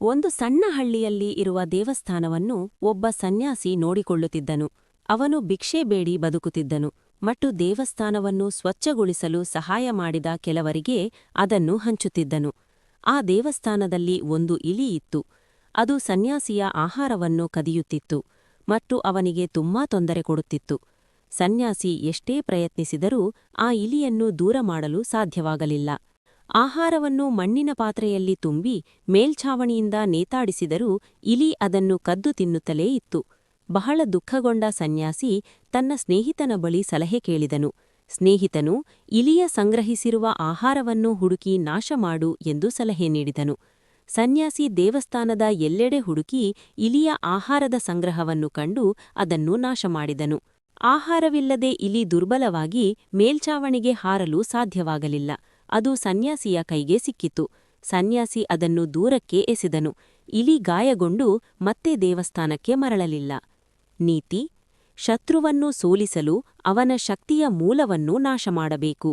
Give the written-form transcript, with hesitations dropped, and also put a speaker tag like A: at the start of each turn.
A: ಒಂದು ಸಣ್ಣ ಹಳ್ಳಿಯಲ್ಲಿ ಇರುವ ದೇವಸ್ಥಾನವನ್ನು ಒಬ್ಬ ಸನ್ಯಾಸಿ ನೋಡಿಕೊಳ್ಳುತ್ತಿದ್ದನು. ಅವನು ಭಿಕ್ಷೆ ಬೇಡಿ ಬದುಕುತ್ತಿದ್ದನು ಮತ್ತು ದೇವಸ್ಥಾನವನ್ನು ಸ್ವಚ್ಛಗೊಳಿಸಲು ಸಹಾಯ ಮಾಡಿದ ಕೆಲವರಿಗೆ ಅದನ್ನು ಹಂಚುತ್ತಿದ್ದನು. ಆ ದೇವಸ್ಥಾನದಲ್ಲಿ ಒಂದು ಇಲಿ ಇತ್ತು. ಅದು ಸನ್ಯಾಸಿಯ ಆಹಾರವನ್ನು ಕದಿಯುತ್ತಿತ್ತು ಮತ್ತು ಅವನಿಗೆ ತುಂಬಾ ತೊಂದರೆ ಕೊಡುತ್ತಿತ್ತು. ಸನ್ಯಾಸಿ ಎಷ್ಟೇ ಪ್ರಯತ್ನಿಸಿದರೂ ಆ ಇಲಿಯನ್ನು ದೂರ ಮಾಡಲು ಸಾಧ್ಯವಾಗಲಿಲ್ಲ. ಆಹಾರವನ್ನು ಮಣ್ಣಿನ ಪಾತ್ರೆಯಲ್ಲಿ ತುಂಬಿ ಮೇಲ್ಛಾವಣಿಯಿಂದ ನೇತಾಡಿಸಿದರೂ ಇಲಿ ಅದನ್ನು ಕದ್ದು ತಿನ್ನುತ್ತಲೇ ಇತ್ತು. ಬಹಳ ದುಃಖಗೊಂಡ ಸನ್ಯಾಸಿ ತನ್ನ ಸ್ನೇಹಿತನ ಬಳಿ ಸಲಹೆ ಕೇಳಿದನು. ಸ್ನೇಹಿತನು ಇಲಿಯ ಸಂಗ್ರಹಿಸಿರುವ ಆಹಾರವನ್ನು ಹುಡುಕಿ ನಾಶ ಮಾಡು ಎಂದು ಸಲಹೆ ನೀಡಿದನು. ಸನ್ಯಾಸಿ ದೇವಸ್ಥಾನದ ಎಲ್ಲೆಡೆ ಹುಡುಕಿ ಇಲಿಯ ಆಹಾರದ ಸಂಗ್ರಹವನ್ನು ಕಂಡು ಅದನ್ನು ನಾಶ ಮಾಡಿದನು. ಆಹಾರವಿಲ್ಲದೆ ಇಲಿ ದುರ್ಬಲವಾಗಿ ಮೇಲ್ಛಾವಣಿಗೆ ಹಾರಲು ಸಾಧ್ಯವಾಗಲಿಲ್ಲ. ಅದು ಸನ್ಯಾಸಿಯ ಕೈಗೆ ಸಿಕ್ಕಿತು. ಸನ್ಯಾಸಿ ಅದನ್ನು ದೂರಕ್ಕೆ ಎಸೆದನು. ಇಲಿ ಗಾಯಗೊಂಡು ಮತ್ತೆ ದೇವಸ್ಥಾನಕ್ಕೆ ಮರಳಲಿಲ್ಲ. ನೀತಿ: ಶತ್ರುವನ್ನು ಸೋಲಿಸಲು ಅವನ ಶಕ್ತಿಯ ಮೂಲವನ್ನು ನಾಶ ಮಾಡಬೇಕು.